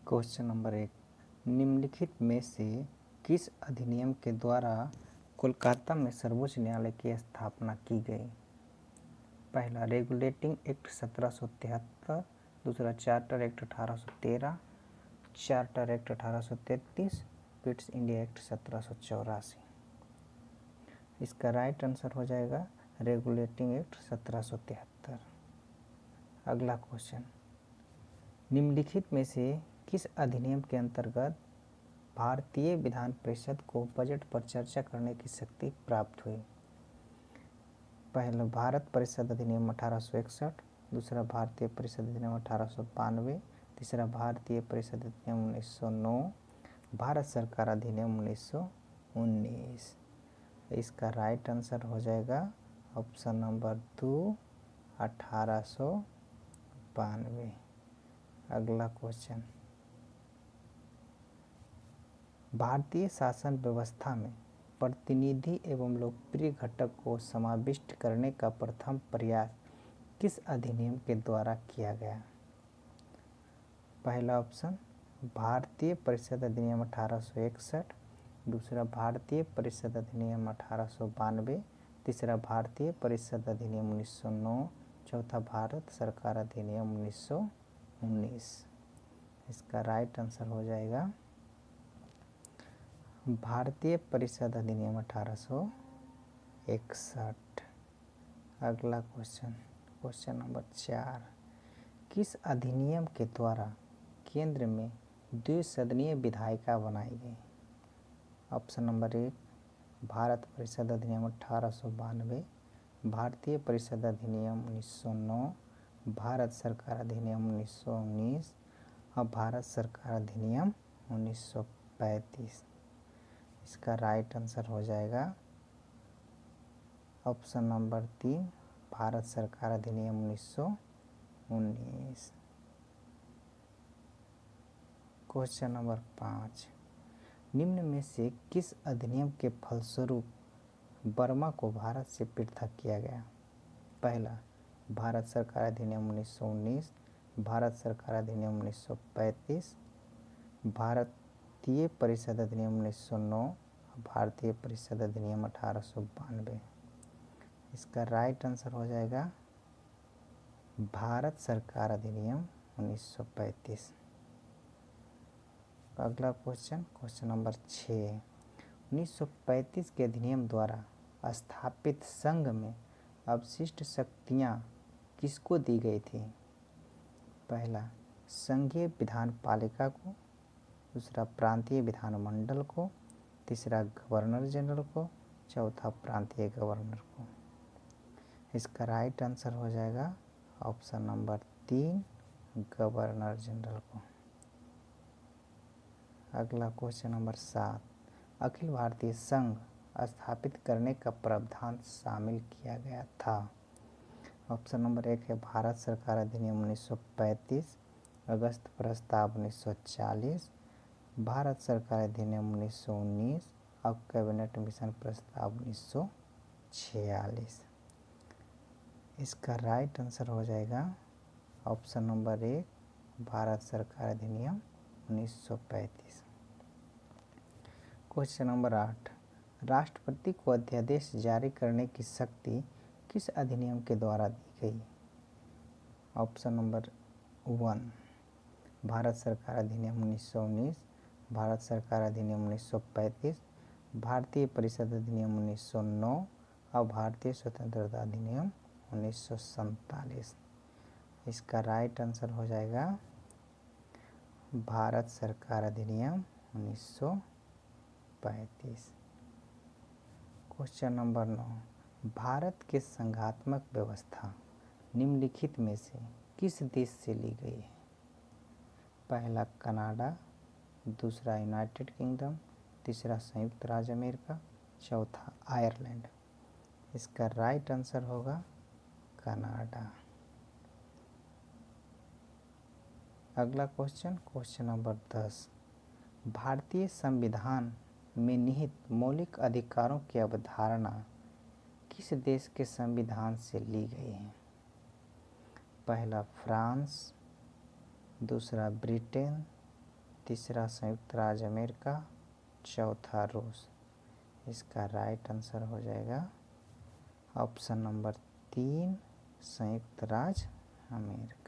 Question number 1, निम्नलिखित में से किस अधिनियम के द्वारा कोलकाता में सर्वोच्च न्यायालय की स्थापना की गई? पहला रेगुलेटिंग एक्ट 1773, दूसरा charter act 1813, charter act 1833, Pitt's India act 1784। इसका राइट आंसर हो जाएगा रेगुलेटिंग एक्ट 1773। अगला क्वेश्चन, निम्नलिखित में से किस अधिनियम के अंतर्गत भारतीय विधान परिषद को बजट पर चर्चा करने की शक्ति प्राप्त हुई? पहला भारत परिषद अधिनियम 1861, दूसरा भारतीय परिषद अधिनियम 1892, तीसरा भारतीय परिषद अधिनियम 1909, भारत सरकार अधिनियम 1919। इसका राइट आंसर हो जाएगा ऑप्शन नंबर 2, 1892। अगला क्वेश्चन, भारतीय शासन व्यवस्था में प्रतिनिधि एवं लोकप्रिय घटक को समाविष्ट करने का प्रथम प्रयास किस अधिनियम के द्वारा किया गया? पहला ऑप्शन भारतीय परिषद अधिनियम 1861, दूसरा भारतीय परिषद अधिनियम 1892, तीसरा भारतीय परिषद अधिनियम 1909, चौथा भारत सरकार अधिनियम 1919। इसका राइट आंसर हो जाएगा भारतीय परिषद अधिनियम 1861। अगला क्वेश्चन, क्वेश्चन नंबर 4, किस अधिनियम के द्वारा केंद्र में द्विसदनीय विधायिका बनाई गई? ऑप्शन नंबर 1 भारत परिषद अधिनियम 1892, भारतीय परिषद अधिनियम 1909, भारत सरकार अधिनियम 1919 और भारत सरकार अधिनियम 1935। इसका राइट आंसर हो जाएगा ऑप्शन नंबर 3 भारत सरकार अधिनियम 1919। क्वेश्चन नंबर 5, निम्न में से किस अधिनियम के फलस्वरूप बर्मा को भारत से पृथक किया गया? पहला भारत सरकार अधिनियम 1919, भारत सरकार अधिनियम 1935, भारतीय परिषद अधिनियम 1909, भारतीय परिषद अधिनियम 1892। इसका राइट आंसर हो जाएगा भारत सरकार अधिनियम 1935। अगला क्वेश्चन, क्वेश्चन नंबर 6, 1935 के अधिनियम द्वारा स्थापित संघ में अवशिष्ट शक्तियां किसको दी गई थी? पहला संघीय विधान पालिका को, दूसरा प्रांतीय विधानमंडल को, तीसरा गवर्नर जनरल को, चौथा प्रांतीय गवर्नर को। इसका राइट आंसर हो जाएगा ऑप्शन नंबर 3 गवर्नर जनरल को। अगला क्वेश्चन नंबर 7, अखिल भारतीय संघ स्थापित करने का प्रावधान शामिल किया गया था? ऑप्शन नंबर 1 है भारत सरकार अधिनियम 1935, अगस्त प्रस्ताव 1940, भारत सरकार अधिनियम 1919 और कैबिनेट मिशन प्रस्ताव 1946। इसका राइट आंसर हो जाएगा ऑप्शन नंबर 1 भारत सरकार अधिनियम 1935। क्वेश्चन नंबर 8, राष्ट्रपति को अध्यादेश जारी करने की शक्ति किस अधिनियम के द्वारा दी गई? ऑप्शन नंबर 1 भारत सरकार अधिनियम 1919, भारत सरकार अधिनियम 1935, भारतीय परिषद अधिनियम 1909 और भारतीय स्वतंत्रता अधिनियम 1947। इसका राइट आंसर हो जाएगा भारत सरकार अधिनियम 1935। क्वेश्चन नंबर 9, भारत के संघात्मक व्यवस्था निम्नलिखित में से किस देश से ली गई है? पहला कनाडा, दूसरा यूनाइटेड किंगडम, तीसरा संयुक्त राज्य अमेरिका, चौथा आयरलैंड। इसका राइट आंसर होगा कनाडा। अगला क्वेश्चन, क्वेश्चन नंबर 10, भारतीय संविधान में निहित मौलिक अधिकारों की अवधारणा किस देश के संविधान से ली गई है? पहला फ्रांस, दूसरा ब्रिटेन, तीसरा संयुक्त राज्य अमेरिका, चौथा रूस। इसका राइट आंसर हो जाएगा ऑप्शन नंबर 3 संयुक्त राज्य अमेरिका।